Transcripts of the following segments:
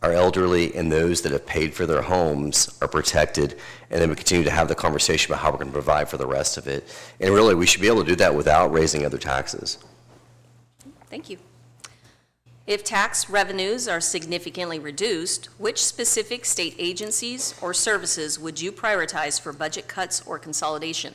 our elderly and those that have paid for their homes are protected, and then we continue to have the conversation about how we're going to provide for the rest of it. And really, we should be able to do that without raising other taxes. Thank you. If tax revenues are significantly reduced, which specific state agencies or services would you prioritize for budget cuts or consolidation?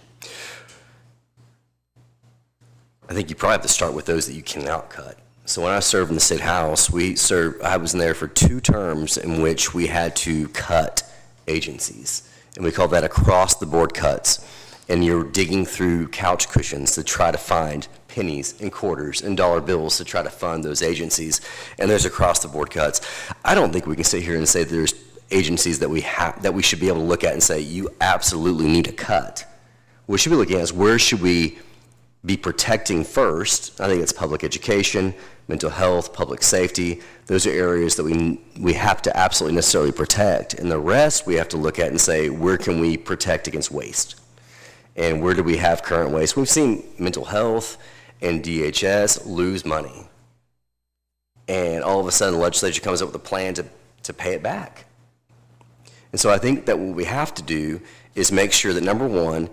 I think you probably have to start with those that you cannot cut. So when I served in the state house, I was in there for 2 terms in which we had to cut agencies. And we call that across the board cuts. And you're digging through couch cushions to try to find pennies and quarters and dollar bills to try to fund those agencies. And there's across the board cuts. I don't think we can sit here and say there's agencies that we should be able to look at and say, you absolutely need to cut. What we should be looking at is where should we be protecting first. I think it's public education, mental health, public safety. Those are areas that we have to absolutely necessarily protect. And the rest we have to look at and say, where can we protect against waste? And where do we have current waste? We've seen mental health and DHS lose money. And all of a sudden the legislature comes up with a plan to pay it back. And so I think that what we have to do is make sure that, number one,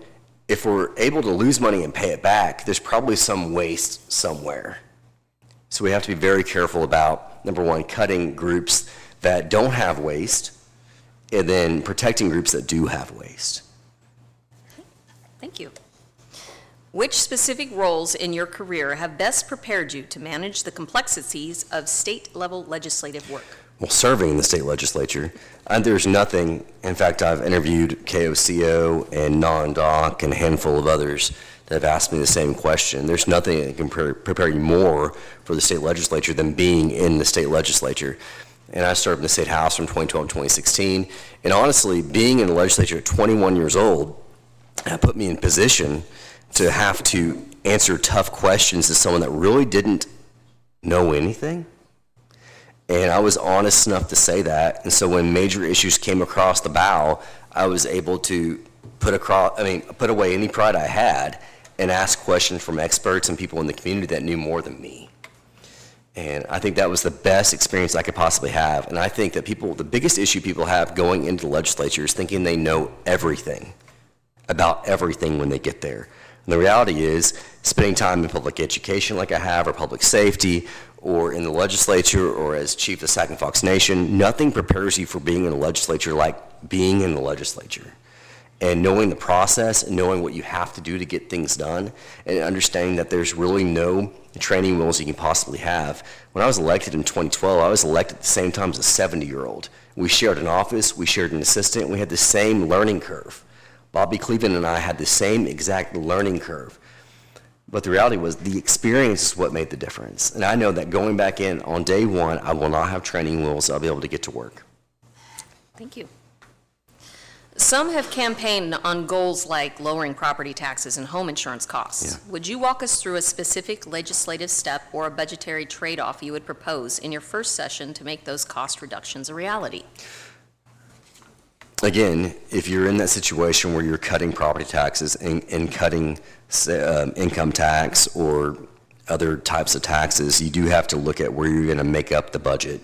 if we're able to lose money and pay it back, there's probably some waste somewhere. So we have to be very careful about, number one, cutting groups that don't have waste, and then protecting groups that do have waste. Thank you. Which specific roles in your career have best prepared you to manage the complexities of state-level legislative work? Well, serving in the state legislature, there's nothing. In fact, I've interviewed KOCO and non-doc and a handful of others that have asked me the same question. There's nothing that can prepare you more for the state legislature than being in the state legislature. And I served in the state house from 2012 to 2016. And honestly, being in the legislature at 21 years old put me in position to have to answer tough questions as someone that really didn't know anything. And I was honest enough to say that. And so when major issues came across the bow, I was able to put away any pride I had and ask questions from experts and people in the community that knew more than me. And I think that was the best experience I could possibly have. And I think that the biggest issue people have going into the legislature is thinking they know everything about everything when they get there. And the reality is, spending time in public education like I have, or public safety, or in the legislature, or as chief of Sac and Fox Nation, nothing prepares you for being in the legislature like being in the legislature. And knowing the process and knowing what you have to do to get things done, and understanding that there's really no training wheels you can possibly have. When I was elected in 2012, I was elected at the same time as a 70-year-old. We shared an office, we shared an assistant, we had the same learning curve. Bobby Cleveland and I had the same exact learning curve. But the reality was the experience is what made the difference. And I know that going back in on day one, I will not have training wheels. I'll be able to get to work. Thank you. Some have campaigned on goals like lowering property taxes and home insurance costs. Yeah. Would you walk us through a specific legislative step or a budgetary trade-off you would propose in your first session to make those cost reductions a reality? Again, if you're in that situation where you're cutting property taxes and cutting income tax or other types of taxes, you do have to look at where you're going to make up the budget.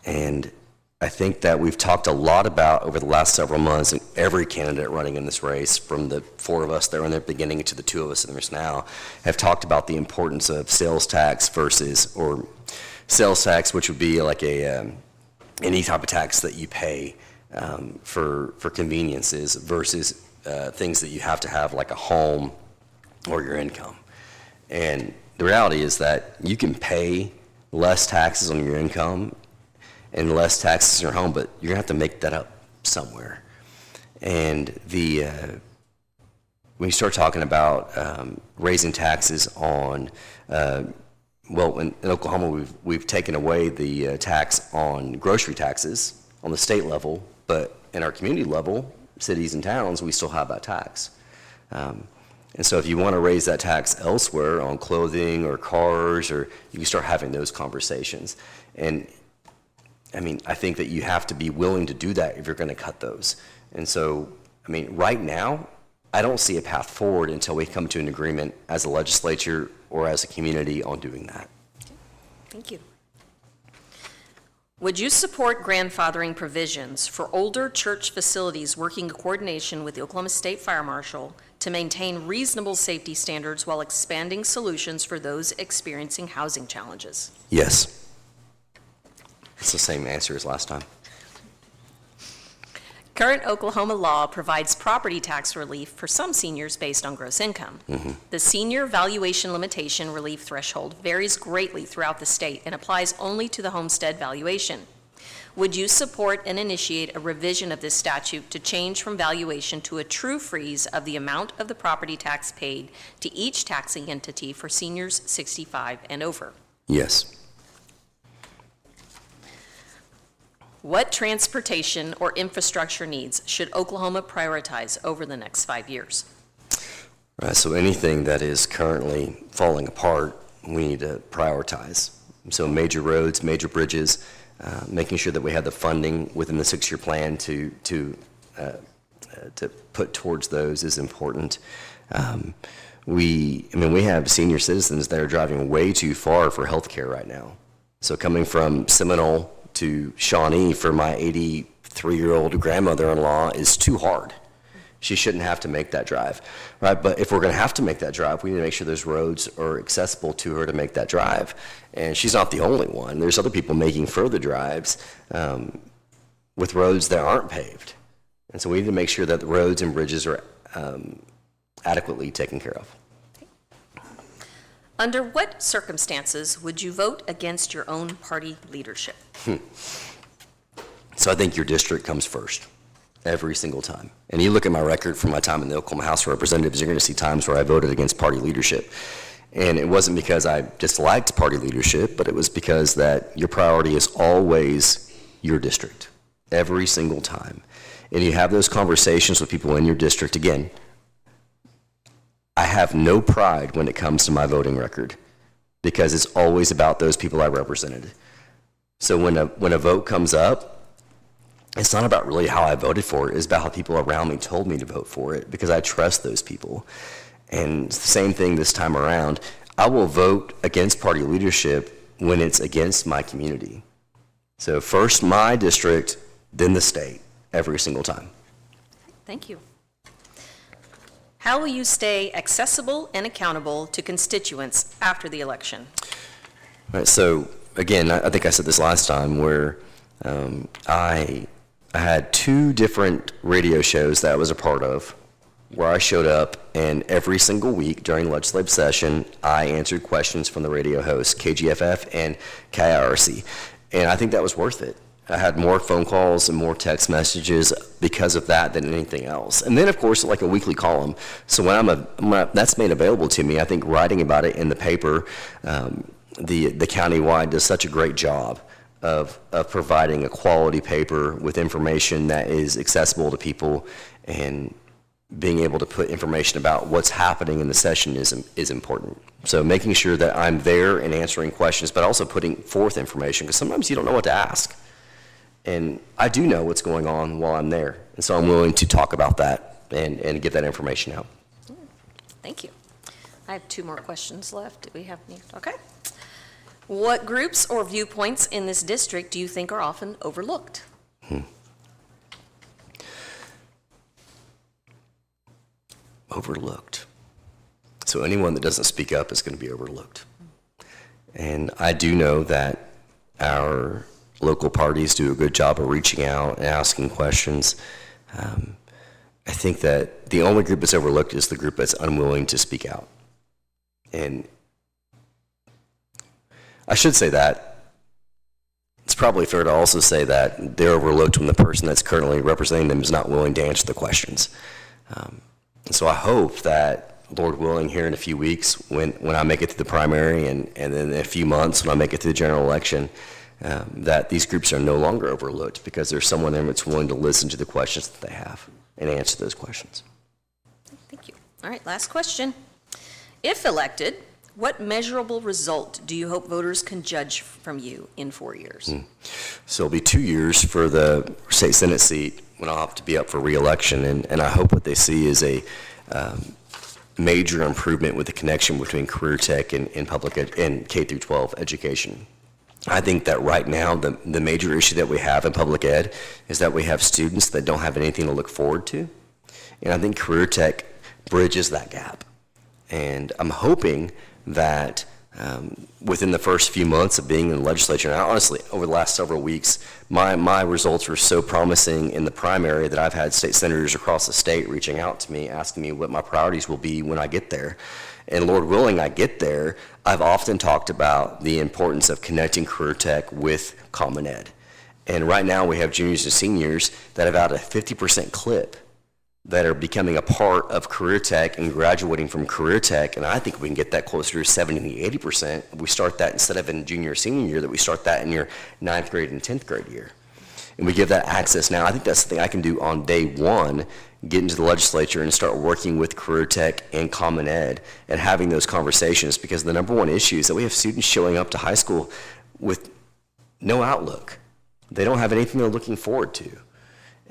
And I think that we've talked a lot about over the last several months, and every candidate running in this race, from the 4 of us that were in the beginning to the 2 of us in this now, have talked about the importance of sales tax or sales tax, which would be like any type of tax that you pay for conveniences versus things that you have to have, like a home or your income. And the reality is that you can pay less taxes on your income and less taxes in your home, but you're gonna have to make that up somewhere. And when you start talking about raising taxes on, well, in Oklahoma, we've taken away the tax on grocery taxes on the state level, but in our community level, cities and towns, we still have that tax. And so if you want to raise that tax elsewhere on clothing or cars, or you can start having those conversations. And I mean, I think that you have to be willing to do that if you're going to cut those. And so, I mean, right now, I don't see a path forward until we come to an agreement as a legislature or as a community on doing that. Thank you. Would you support grandfathering provisions for older church facilities working in coordination with the Oklahoma State Fire Marshal to maintain reasonable safety standards while expanding solutions for those experiencing housing challenges? Yes. It's the same answer as last time. Current Oklahoma law provides property tax relief for some seniors based on gross income. The senior valuation limitation relief threshold varies greatly throughout the state and applies only to the homestead valuation. Would you support and initiate a revision of this statute to change from valuation to a true freeze of the amount of the property tax paid to each taxing entity for seniors 65 and over? Yes. What transportation or infrastructure needs should Oklahoma prioritize over the next 5 years? Right, so anything that is currently falling apart, we need to prioritize. So major roads, major bridges, making sure that we have the funding within the 6-year plan to put towards those is important. We have senior citizens that are driving way too far for health care right now. So coming from Seminole to Shawnee for my 83-year-old grandmother-in-law is too hard. She shouldn't have to make that drive, right? But if we're going to have to make that drive, we need to make sure those roads are accessible to her to make that drive. And she's not the only one. There's other people making further drives with roads that aren't paved. And so we need to make sure that the roads and bridges are adequately taken care of. Under what circumstances would you vote against your own party leadership? So I think your district comes first every single time. And you look at my record from my time in the Oklahoma House of Representatives, you're going to see times where I voted against party leadership. And it wasn't because I disliked party leadership, but it was because that your priority is always your district, every single time. And you have those conversations with people in your district. Again, I have no pride when it comes to my voting record because it's always about those people I represented. So when a vote comes up, it's not about really how I voted for it. It's about how people around me told me to vote for it because I trust those people. And it's the same thing this time around. I will vote against party leadership when it's against my community. So first my district, then the state, every single time. Thank you. How will you stay accessible and accountable to constituents after the election? All right, so again, I think I said this last time where I had 2 different radio shows that I was a part of where I showed up, and every single week during legislative session, I answered questions from the radio hosts, KGFF and KIRC, and I think that was worth it. I had more phone calls and more text messages because of that than anything else. And then, of course, like a weekly column. So when that's made available to me, I think writing about it in the paper, the countywide does such a great job of providing a quality paper with information that is accessible to people, and being able to put information about what's happening in the session is important. So making sure that I'm there and answering questions, but also putting forth information, because sometimes you don't know what to ask. And I do know what's going on while I'm there, and so I'm willing to talk about that and get that information out. Thank you. I have 2 more questions left. Do we have any? Okay. What groups or viewpoints in this district do you think are often overlooked? Overlooked. So anyone that doesn't speak up is going to be overlooked. And I do know that our local parties do a good job of reaching out and asking questions. I think that the only group that's overlooked is the group that's unwilling to speak out. And I should say that it's probably fair to also say that they're overlooked when the person that's currently representing them is not willing to answer the questions. And so I hope that, Lord willing, here in a few weeks, when I make it to the primary, and then in a few months when I make it to the general election, that these groups are no longer overlooked because there's someone there that's willing to listen to the questions that they have and answer those questions. Thank you. All right, last question. If elected, what measurable result do you hope voters can judge from you in 4 years? So it'll be 2 years for the state Senate seat when I'll have to be up for re-election, and I hope what they see is a major improvement with the connection between career tech and public and K through 12 education. I think that right now, the major issue that we have in public ed is that we have students that don't have anything to look forward to. And I think career tech bridges that gap. And I'm hoping that within the first few months of being in the legislature, and honestly, over the last several weeks, my results were so promising in the primary that I've had state senators across the state reaching out to me, asking me what my priorities will be when I get there. And Lord willing, I get there. I've often talked about the importance of connecting career tech with Common Ed. And right now we have juniors and seniors that have out a 50% clip that are becoming a part of career tech and graduating from career tech. And I think we can get that closer to 70 to 80%. We start that instead of in junior or senior year, that we start that in your 9th grade and 10th grade year. And we give that access now. I think that's something I can do on day one, get into the legislature and start working with career tech and Common Ed and having those conversations, because the number one issue is that we have students showing up to high school with no outlook. They don't have anything they're looking forward to.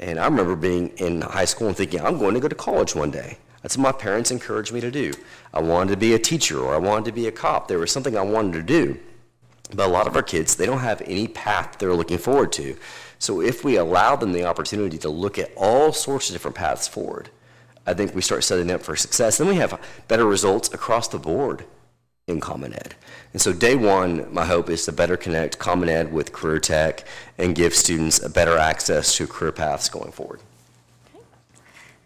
And I remember being in high school and thinking, I'm going to go to college one day. That's what my parents encouraged me to do. I wanted to be a teacher, or I wanted to be a cop. There was something I wanted to do. But a lot of our kids, they don't have any path they're looking forward to. So if we allow them the opportunity to look at all sorts of different paths forward, I think we start setting them up for success. Then we have better results across the board in Common Ed. And so day one, my hope is to better connect Common Ed with career tech and give students a better access to career paths going forward. Okay.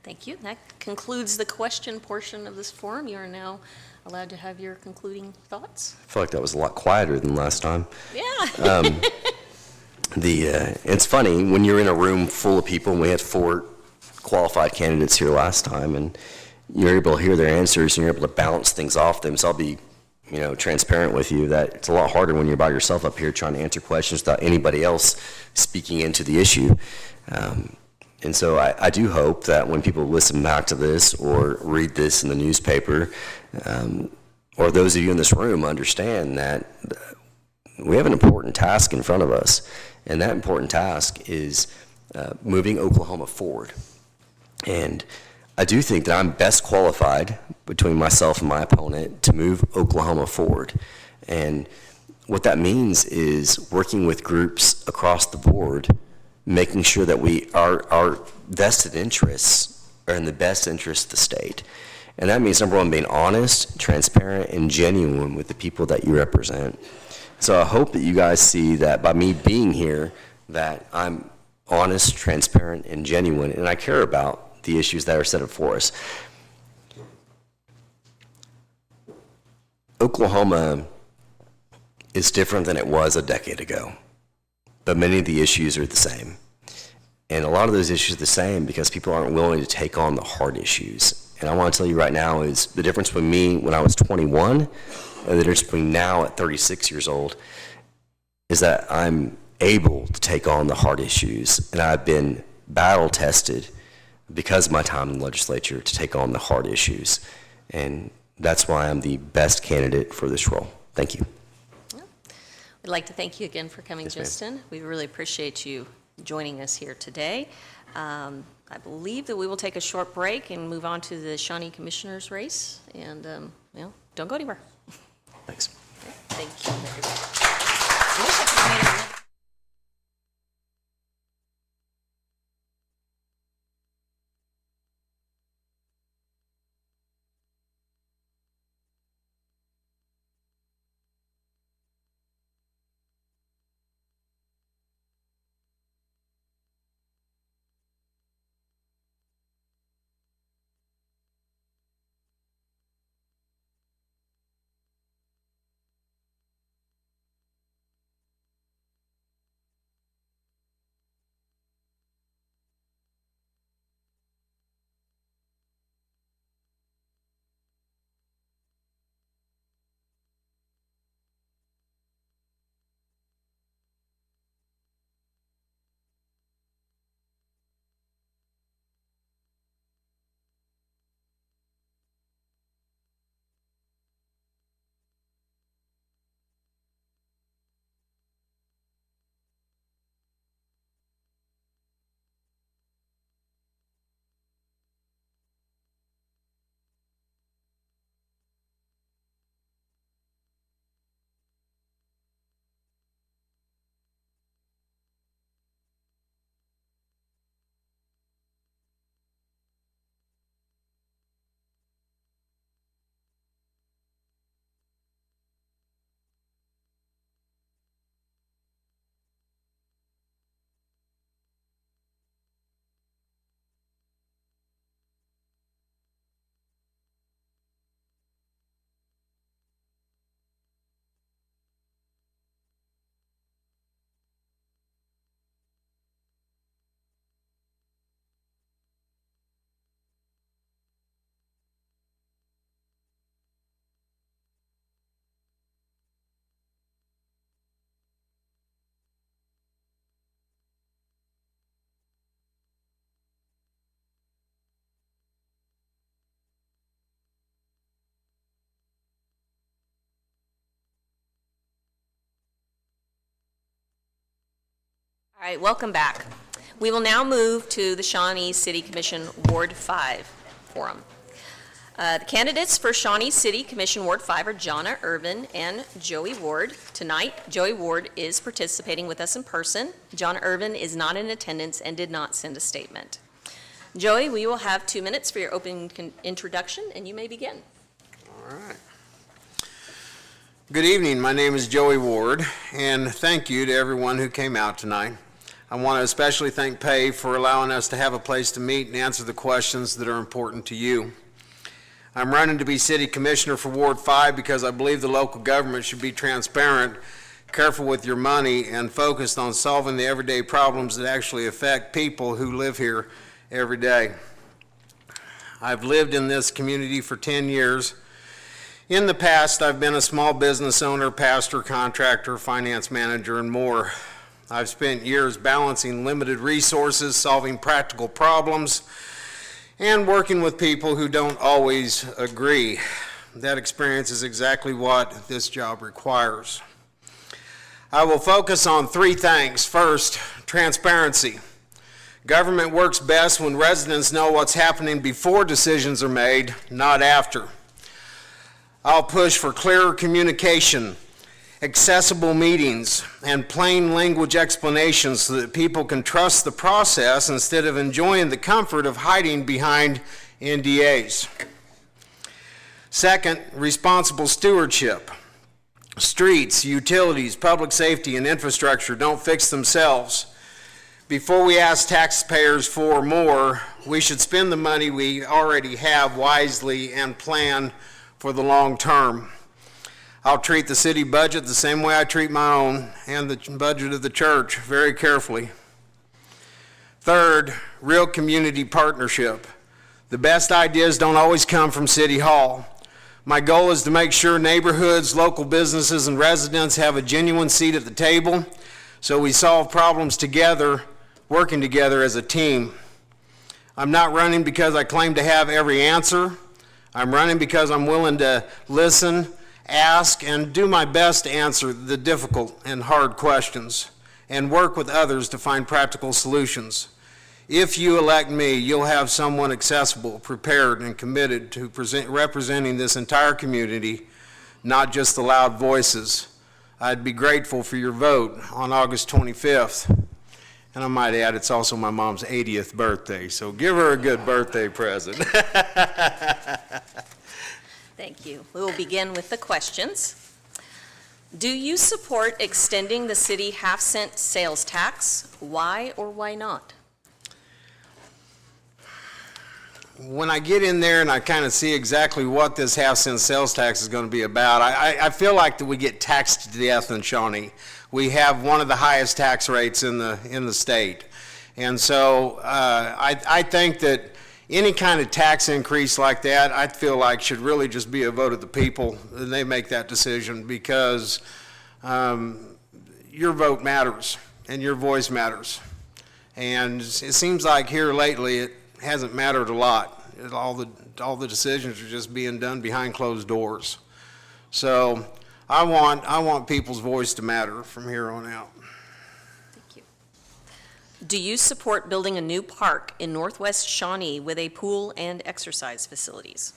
Thank you. That concludes the question portion of this forum. You are now allowed to have your concluding thoughts. I feel like that was a lot quieter than last time. Yeah. It's funny, when you're in a room full of people, and we had 4 qualified candidates here last time, and you're able to hear their answers and you're able to bounce things off them. So I'll be, transparent with you that it's a lot harder when you're by yourself up here trying to answer questions without anybody else speaking into the issue. And so I do hope that when people listen back to this or read this in the newspaper, or those of you in this room understand that we have an important task in front of us. And that important task is moving Oklahoma forward. And I do think that I'm best qualified between myself and my opponent to move Oklahoma forward. And what that means is working with groups across the board, making sure that our vested interests are in the best interest of the state. And that means, number one, being honest, transparent, and genuine with the people that you represent. So I hope that you guys see that by me being here, that I'm honest, transparent, and genuine, and I care about the issues that are set up for us. Oklahoma is different than it was a decade ago, but many of the issues are the same. And a lot of those issues are the same because people aren't willing to take on the hard issues. And I want to tell you right now is the difference between me when I was 21 and the difference between now at 36 years old is that I'm able to take on the hard issues, and I've been battle tested because of my time in the legislature to take on the hard issues. And that's why I'm the best candidate for this role. Thank you. We'd like to thank you again for coming, Yes, ma'am. Justin. We really appreciate you joining us here today. I believe that we will take a short break and move on to the Shawnee Commissioners race. And, don't go anywhere. Thanks. Thank you, everybody. All right, welcome back. We will now move to the Shawnee City Commission Ward 5 forum. The candidates for Shawnee City Commission Ward 5 are Jonna Irvin and Joey Ward. Tonight, Joey Ward is participating with us in person. Jonna Irvin is not in attendance and did not send a statement. Joey, we will have 2 minutes for your opening introduction, and you may begin. All right. Good evening. My name is Joey Ward, and thank you to everyone who came out tonight. I want to especially thank PAVE for allowing us to have a place to meet and answer the questions that are important to you. I'm running to be City Commissioner for Ward 5 because I believe the local government should be transparent, careful with your money, and focused on solving the everyday problems that actually affect people who live here every day. I've lived in this community for 10 years. In the past, I've been a small business owner, pastor, contractor, finance manager, and more. I've spent years balancing limited resources, solving practical problems, and working with people who don't always agree. That experience is exactly what this job requires. I will focus on 3 things. First, transparency. Government works best when residents know what's happening before decisions are made, not after. I'll push for clearer communication, accessible meetings, and plain language explanations so that people can trust the process instead of enjoying the comfort of hiding behind NDAs. Second, responsible stewardship. Streets, utilities, public safety, and infrastructure don't fix themselves. Before we ask taxpayers for more, we should spend the money we already have wisely and plan for the long term. I'll treat the city budget the same way I treat my own and the budget of the church very carefully. Third, real community partnership. The best ideas don't always come from City Hall. My goal is to make sure neighborhoods, local businesses, and residents have a genuine seat at the table so we solve problems together, working together as a team. I'm not running because I claim to have every answer. I'm running because I'm willing to listen, ask, and do my best to answer the difficult and hard questions and work with others to find practical solutions. If you elect me, you'll have someone accessible, prepared, and committed to representing this entire community, not just the loud voices. I'd be grateful for your vote on August 25th. And I might add, it's also my mom's 80th birthday, so give her a good birthday present. Thank you. We will begin with the questions. Do you support extending the city half-cent sales tax? Why or why not? When I get in there and I kind of see exactly what this half-cent sales tax is going to be about, I feel like that we get taxed to death in Shawnee. We have one of the highest tax rates in the state. And so I think that any kind of tax increase like that, I feel like should really just be a vote of the people, and they make that decision because your vote matters and your voice matters. And it seems like here lately it hasn't mattered a lot. All the decisions are just being done behind closed doors. So I want people's voice to matter from here on out. Thank you. Do you support building a new park in Northwest Shawnee with a pool and exercise facilities?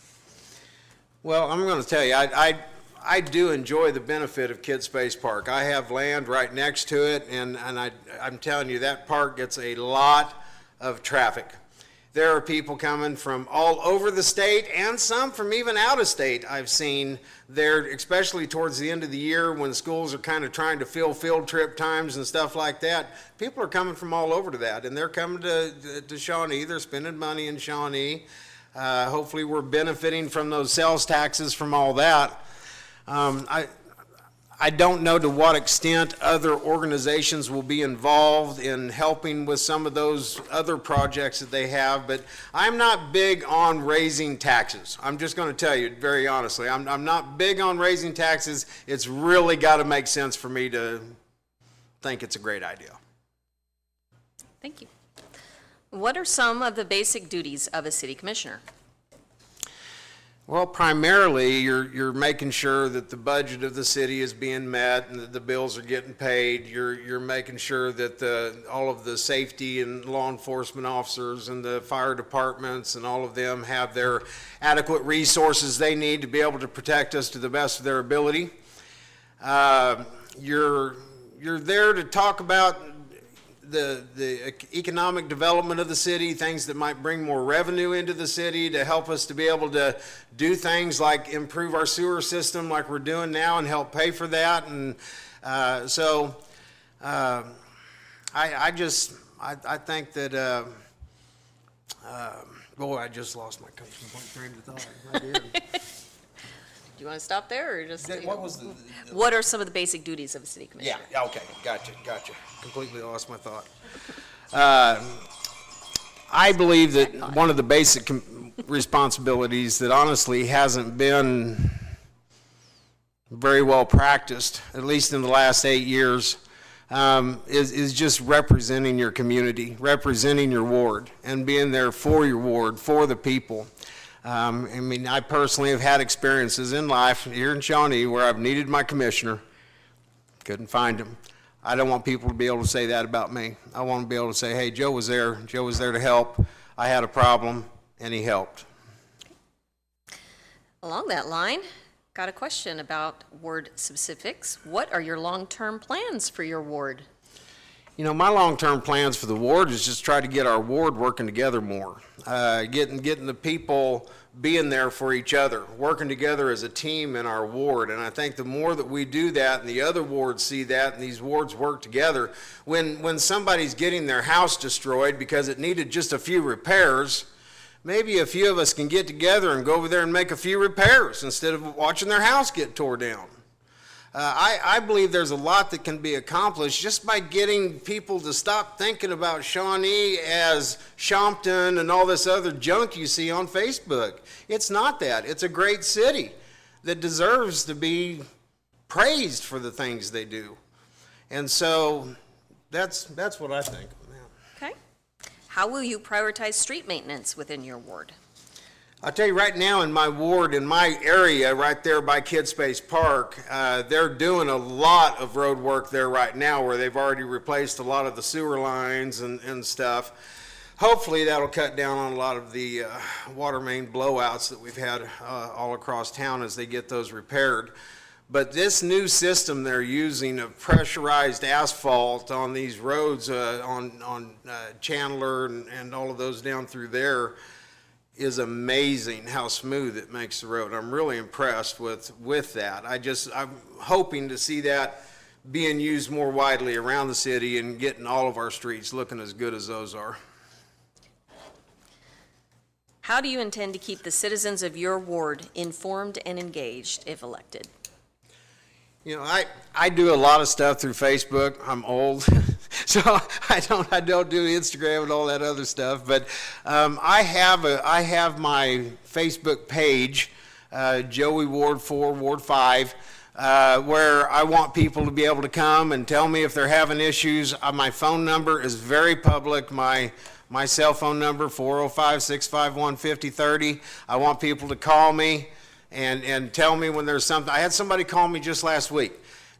Well, I'm going to tell you, I do enjoy the benefit of Kid Space Park. I have land right next to it, and I'm telling you, that park gets a lot of traffic. There are people coming from all over the state and some from even out of state I've seen there, especially towards the end of the year when schools are kind of trying to fill field trip times and stuff like that. People are coming from all over to that, and they're coming to Shawnee. They're spending money in Shawnee. Hopefully we're benefiting from those sales taxes from all that. I don't know to what extent other organizations will be involved in helping with some of those other projects that they have, but I'm not big on raising taxes. I'm just going to tell you very honestly. I'm not big on raising taxes. It's really got to make sense for me to think it's a great idea. Thank you. What are some of the basic duties of a city commissioner? Well, primarily, you're making sure that the budget of the city is being met and that the bills are getting paid. You're making sure that all of the safety and law enforcement officers and the fire departments and all of them have their adequate resources they need to be able to protect us to the best of their ability. You're there to talk about the economic development of the city, things that might bring more revenue into the city to help us to be able to do things like improve our sewer system like we're doing now and help pay for that. And I think that, boy, I just lost my complete train of thought. I did. Do you want to stop there, or just? What was What are some of the basic duties of a city commissioner? Yeah, okay, gotcha. Completely lost my thought. I believe that one of the basic responsibilities that honestly hasn't been very well practiced, at least in the last 8 years, is just representing your community, representing your ward, and being there for your ward, for the people. I mean, I personally have had experiences in life here in Shawnee where I've needed my commissioner, couldn't find him. I don't want people to be able to say that about me. I want to be able to say, hey, Joe was there to help. I had a problem, and he helped. Along that line, got a question about ward specifics. What are your long-term plans for your ward? You know, my long-term plans for the ward is just try to get our ward working together more, getting the people being there for each other, working together as a team in our ward. And I think the more that we do that and the other wards see that and these wards work together, when somebody's getting their house destroyed because it needed just a few repairs, maybe a few of us can get together and go over there and make a few repairs instead of watching their house get tore down. I believe there's a lot that can be accomplished just by getting people to stop thinking about Shawnee as Shompton and all this other junk you see on Facebook. It's not that. It's a great city that deserves to be praised for the things they do. And so that's what I think. Okay. How will you prioritize street maintenance within your ward? I'll tell you right now in my ward, in my area, right there by Kid Space Park, they're doing a lot of road work there right now where they've already replaced a lot of the sewer lines and stuff. Hopefully that'll cut down on a lot of the water main blowouts that we've had all across town as they get those repaired. But this new system they're using of pressurized asphalt on these roads on Chandler and all of those down through there is amazing how smooth it makes the road. I'm really impressed with that. I'm hoping to see that being used more widely around the city and getting all of our streets looking as good as those are. How do you intend to keep the citizens of your ward informed and engaged if elected? You know, I do a lot of stuff through Facebook. I'm old, so I don't do Instagram and all that other stuff. But I have my Facebook page, Joey Ward 4, Ward 5, where I want people to be able to come and tell me if they're having issues. My phone number is very public. My cell phone number, 405-651-5030. I want people to call me and tell me when there's something. I had somebody call me just last week.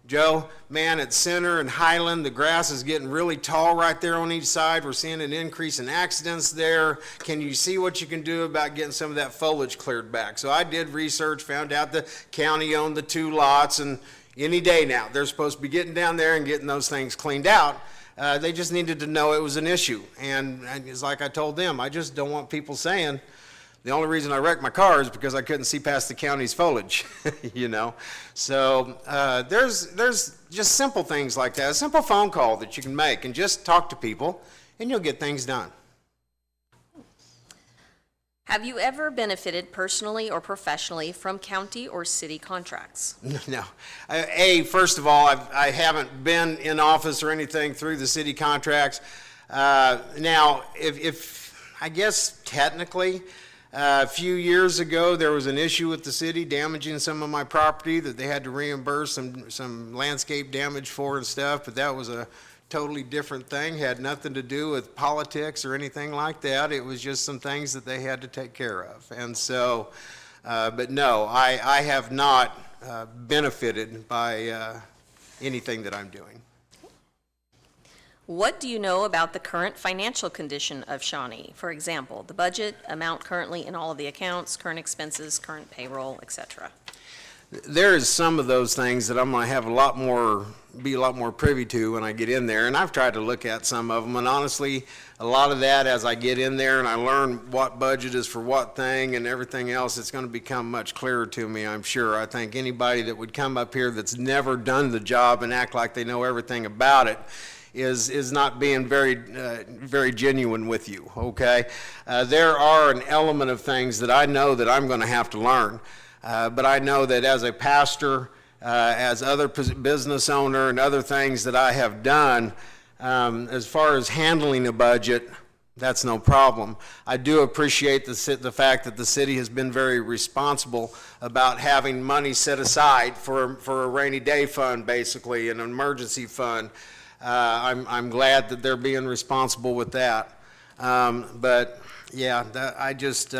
Joe, man, at Center and Highland, the grass is getting really tall right there on each side. We're seeing an increase in accidents there. Can you see what you can do about getting some of that foliage cleared back? So I did research, found out the county owned the 2 lots, and any day now, they're supposed to be getting down there and getting those things cleaned out. They just needed to know it was an issue. And it's like I told them, I just don't want people saying, the only reason I wrecked my car is because I couldn't see past the county's foliage, you know. So there's just simple things like that, a simple phone call that you can make and just talk to people and you'll get things done. Have you ever benefited personally or professionally from county or city contracts? No. First of all, I haven't been in office or anything through the city contracts. Now, if I guess technically, a few years ago, there was an issue with the city damaging some of my property that they had to reimburse some landscape damage for and stuff, but that was a totally different thing, had nothing to do with politics or anything like that. It was just some things that they had to take care of. And so But no, I have not benefited by anything that I'm doing. What do you know about the current financial condition of Shawnee? For example, the budget, amount currently in all of the accounts, current expenses, current payroll, etc. There is some of those things that I'm going to have be a lot more privy to when I get in there, and I've tried to look at some of them, and honestly, a lot of that as I get in there and I learn what budget is for what thing and everything else, it's going to become much clearer to me, I'm sure. I think anybody that would come up here that's never done the job and act like they know everything about it is not being very genuine with you, okay? There are an element of things that I know that I'm going to have to learn. But I know that as a pastor, as other business owner and other things that I have done, as far as handling a budget, that's no problem. I do appreciate the fact that the city has been very responsible about having money set aside for a rainy day fund, basically, an emergency fund. I'm glad that they're being responsible with that. But yeah, I just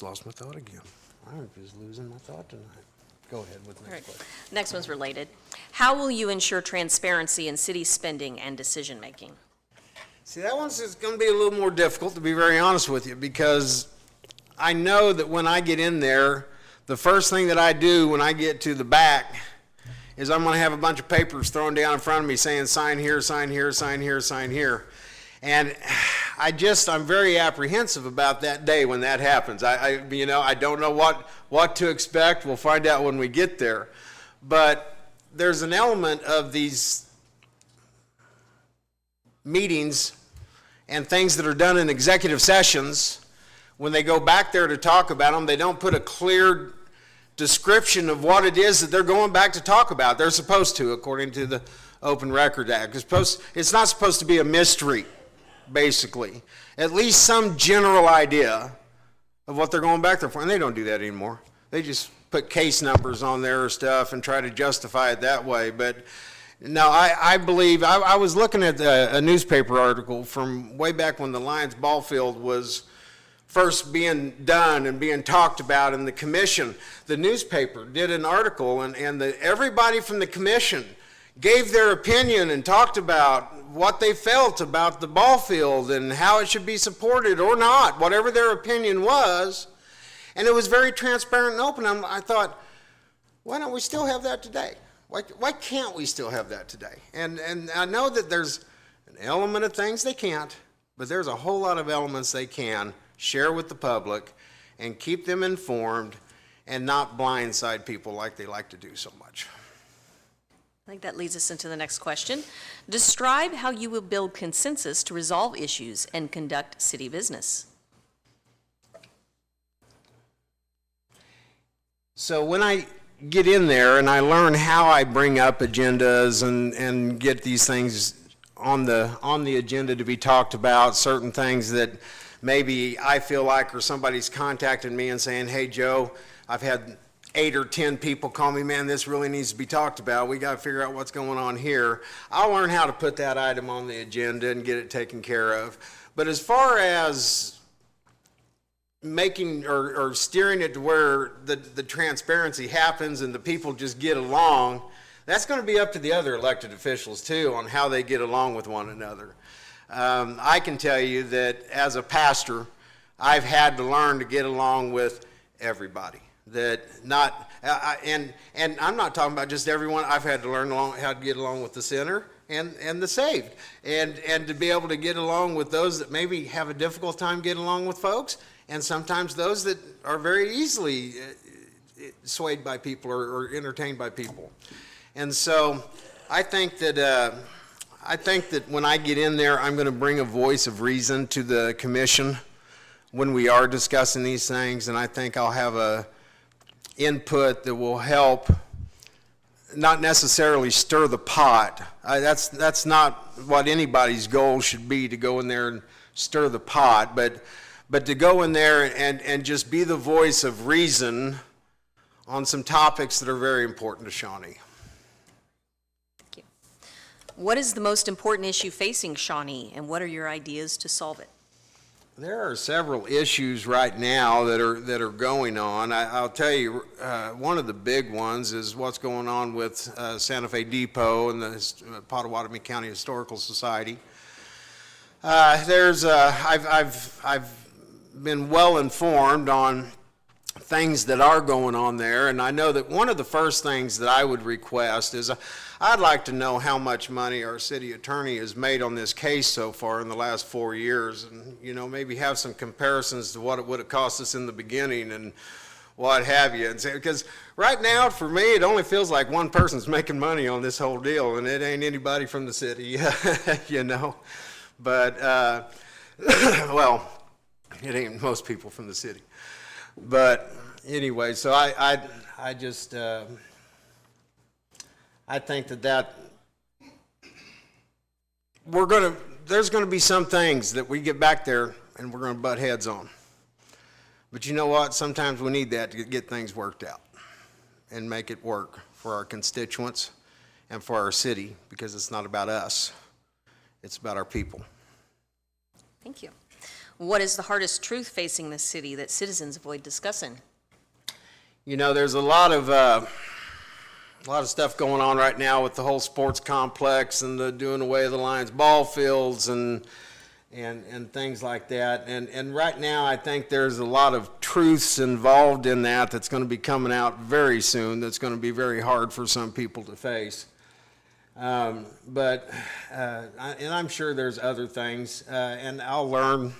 lost my thought again. I'm just losing my thought tonight. Go ahead with the next question. Next one's related. How will you ensure transparency in city spending and decision-making? See, that one's going to be a little more difficult, to be very honest with you, because I know that when I get in there, the first thing that I do when I get to the back is I'm going to have a bunch of papers thrown down in front of me saying, sign here, sign here, sign here, sign here. And I'm very apprehensive about that day when that happens. I don't know what to expect. We'll find out when we get there. But there's an element of these meetings and things that are done in executive sessions. When they go back there to talk about them, they don't put a clear description of what it is that they're going back to talk about. They're supposed to, according to the Open Record Act. It's not supposed to be a mystery, basically. At least some general idea of what they're going back there for. And they don't do that anymore. They just put case numbers on there or stuff and try to justify it that way. But no, I believe, I was looking at a newspaper article from way back when the Lions ball field was first being done and being talked about in the commission. The newspaper did an article, and everybody from the commission gave their opinion and talked about what they felt about the ball field and how it should be supported or not, whatever their opinion was. And it was very transparent and open. I thought, why don't we still have that today? Why can't we still have that today? And I know that there's an element of things they can't, but there's a whole lot of elements they can share with the public and keep them informed and not blindside people like they like to do so much. I think that leads us into the next question. Describe how you will build consensus to resolve issues and conduct city business. So when I get in there and I learn how I bring up agendas and get these things on the agenda to be talked about, certain things that maybe I feel like, or somebody's contacted me and saying, hey, Joe, I've had 8 or 10 people call me, man, this really needs to be talked about. We got to figure out what's going on here. I'll learn how to put that item on the agenda and get it taken care of. But as far as making or steering it to where the transparency happens and the people just get along, that's going to be up to the other elected officials too on how they get along with one another. I can tell you that as a pastor, I've had to learn to get along with everybody. And I'm not talking about just everyone. I've had to learn how to get along with the sinner and the saved, and to be able to get along with those that maybe have a difficult time getting along with folks, and sometimes those that are very easily swayed by people or entertained by people. And so I think that when I get in there, I'm going to bring a voice of reason to the commission when we are discussing these things, and I think I'll have a input that will help not necessarily stir the pot. That's not what anybody's goal should be, to go in there and stir the pot, but to go in there and just be the voice of reason on some topics that are very important to Shawnee. Thank you. What is the most important issue facing Shawnee, and what are your ideas to solve it? There are several issues right now that are going on. I'll tell you, one of the big ones is what's going on with Santa Fe Depot and the Pottawatomie County Historical Society. I've been well informed on things that are going on there, and I know that one of the first things that I would request is I'd like to know how much money our city attorney has made on this case so far in the last 4 years, and maybe have some comparisons to what it would have cost us in the beginning and what have you. And because right now, for me, it only feels like one person's making money on this whole deal, and it ain't anybody from the city, But well, it ain't most people from the city. But anyway, so I just I think that there's gonna be some things that we get back there and we're gonna butt heads on. But you know what? Sometimes we need that to get things worked out and make it work for our constituents and for our city, because it's not about us. It's about our people. Thank you. What is the hardest truth facing this city that citizens avoid discussing? There's a lot of stuff going on right now with the whole sports complex and the doing away with the Lions ball fields and things like that. And right now, I think there's a lot of truths involved in that's going to be coming out very soon. That's going to be very hard for some people to face. And I'm sure there's other things, and I'll learn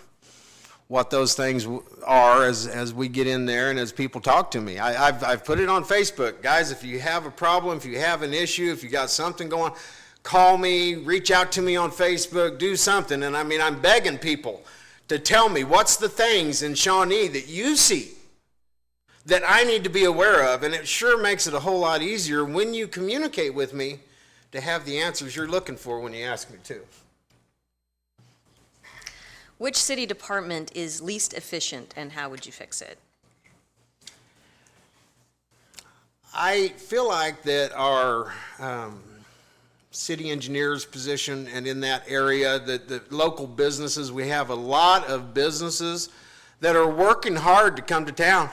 what those things are as we get in there and as people talk to me. I've put it on Facebook. Guys, if you have a problem, if you have an issue, if you got something going, call me, reach out to me on Facebook, do something. And I'm begging people to tell me what's the things in Shawnee that you see that I need to be aware of. And it sure makes it a whole lot easier when you communicate with me to have the answers you're looking for when you ask me to. Which city department is least efficient, and how would you fix it? I feel like that our city engineer's position, and in that area, that the local businesses, we have a lot of businesses that are working hard to come to town.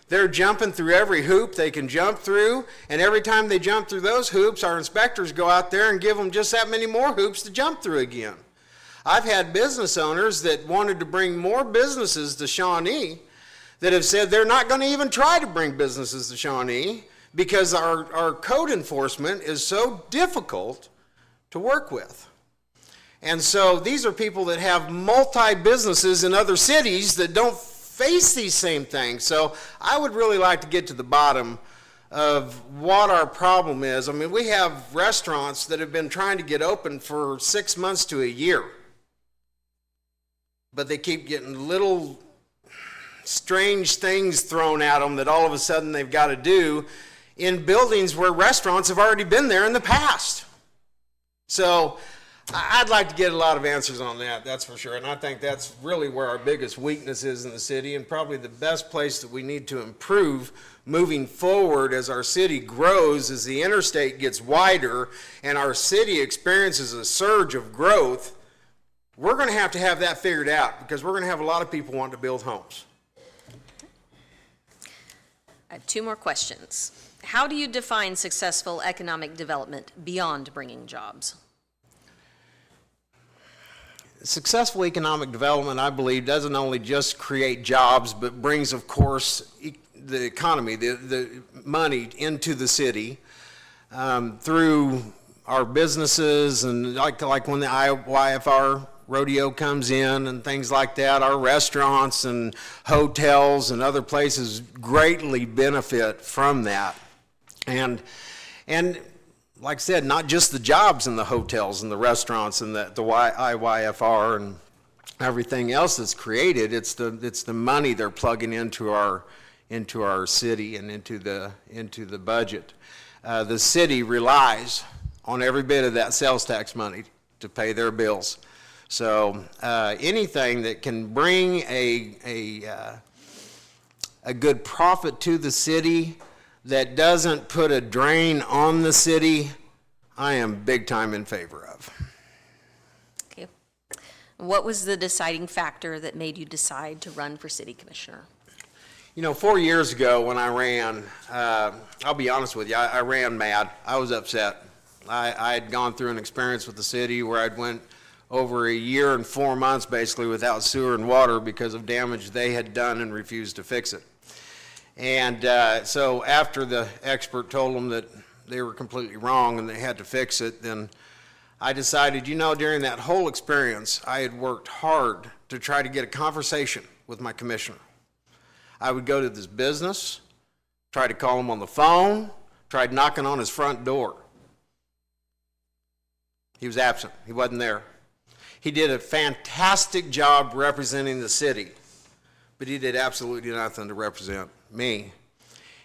They're jumping through every hoop they can jump through, and every time they jump through those hoops, our inspectors go out there and give them just that many more hoops to jump through again. I've had business owners that wanted to bring more businesses to Shawnee that have said they're not going to even try to bring businesses to Shawnee because our code enforcement is so difficult to work with. And so these are people that have multi-businesses in other cities that don't face these same things. So I would really like to get to the bottom of what our problem is. We have restaurants that have been trying to get open for 6 months to a year, but they keep getting little strange things thrown at them that all of a sudden they've got to do in buildings where restaurants have already been there in the past. So I'd like to get a lot of answers on that, that's for sure. And I think that's really where our biggest weakness is in the city, and probably the best place that we need to improve moving forward as our city grows, as the interstate gets wider and our city experiences a surge of growth. We're going to have that figured out, because we're going to have a lot of people wanting to build homes. I have 2 more questions. How do you define successful economic development beyond bringing jobs? Successful economic development, I believe, doesn't only just create jobs, but brings, of course, the economy, the money into the city through our businesses, and like when the IYFR rodeo comes in and things like that. Our restaurants and hotels and other places greatly benefit from that. And like I said, not just the jobs in the hotels and the restaurants and the IYFR and everything else that's created. It's the money they're plugging into our city and into the budget. The city relies on every bit of that sales tax money to pay their bills. So anything that can bring a good profit to the city that doesn't put a drain on the city, I am big time in favor of. Okay. What was the deciding factor that made you decide to run for city commissioner? You know, 4 years ago when I ran, I'll be honest with you, I ran mad. I was upset. I had gone through an experience with the city where I'd went over a year and 4 months basically without sewer and water because of damage they had done and refused to fix it. And so after the expert told them that they were completely wrong and they had to fix it, then I decided, you know, during that whole experience, I had worked hard to try to get a conversation with my commissioner. I would go to this business, try to call him on the phone, tried knocking on his front door. He was absent. He wasn't there. He did a fantastic job representing the city, but he did absolutely nothing to represent me.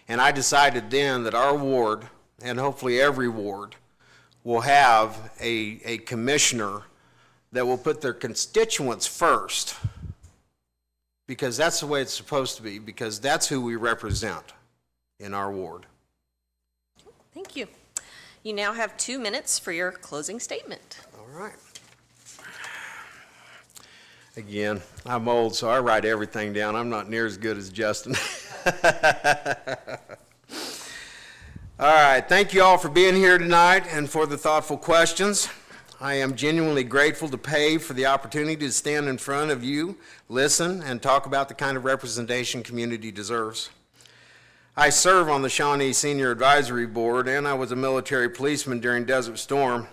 And I decided then that our ward, and hopefully every ward, will have a commissioner that will put their constituents first, because that's the way it's supposed to be, because that's who we represent in our ward. Thank you. You now have 2 minutes for your closing statement. All right. Again, I'm old, so I write everything down. I'm not near as good as Justin. All right, thank you all for being here tonight and for the thoughtful questions. I am genuinely grateful to PAVE for the opportunity to stand in front of you, listen, and talk about the kind of representation community deserves. I serve on the Shawnee Senior Advisory Board, and I was a military policeman during Desert Storm.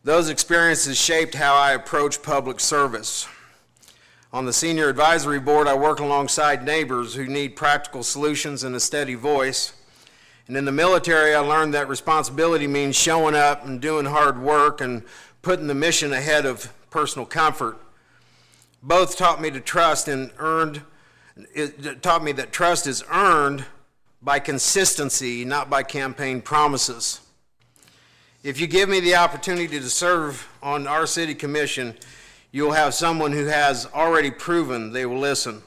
Those experiences shaped how I approach public service. On the Senior Advisory Board, I work alongside neighbors who need practical solutions and a steady voice. And in the military, I learned that responsibility means showing up and doing hard work and putting the mission ahead of personal comfort. Both taught me to trust and taught me that trust is earned by consistency, not by campaign promises. If you give me the opportunity to serve on our city commission, you'll have someone who has already proven they will listen.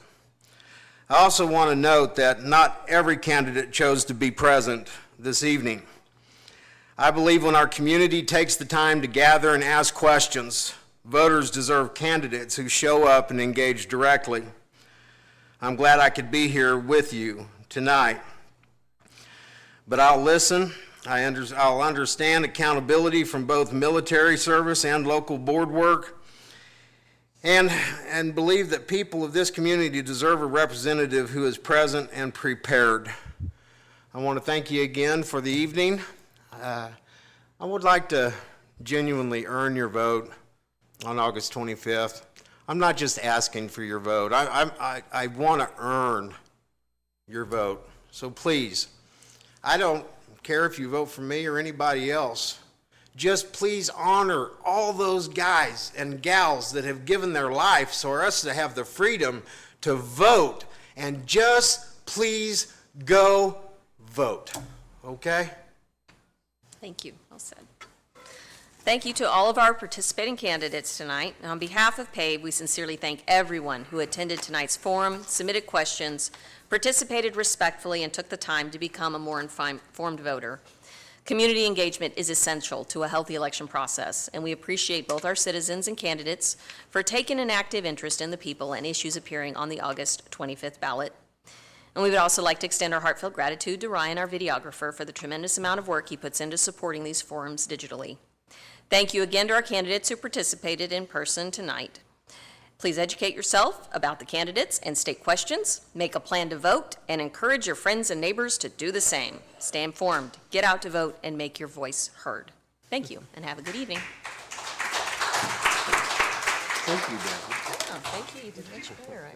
I also want to note that not every candidate chose to be present this evening. I believe when our community takes the time to gather and ask questions, voters deserve candidates who show up and engage directly. I'm glad I could be here with you tonight. But I'll listen. I'll understand accountability from both military service and local board work, and believe that people of this community deserve a representative who is present and prepared. I want to thank you again for the evening. I would like to genuinely earn your vote on August 25th. I'm not just asking for your vote. I want to earn your vote. So please, I don't care if you vote for me or anybody else. Just please honor all those guys and gals that have given their lives for us to have the freedom to vote. And just please go vote. Okay? Thank you. Well said. Thank you to all of our participating candidates tonight. And on behalf of PAVE, we sincerely thank everyone who attended tonight's forum, submitted questions, participated respectfully, and took the time to become a more informed voter. Community engagement is essential to a healthy election process, and we appreciate both our citizens and candidates for taking an active interest in the people and issues appearing on the August 25th ballot. And we would also like to extend our heartfelt gratitude to Ryan, our videographer, for the tremendous amount of work he puts into supporting these forums digitally. Thank you again to our candidates who participated in person tonight. Please educate yourself about the candidates and state questions, make a plan to vote, and encourage your friends and neighbors to do the same. Stay informed, get out to vote, and make your voice heard. Thank you, and have a good evening. Thank you, Dan. Oh, thank you. You did much better.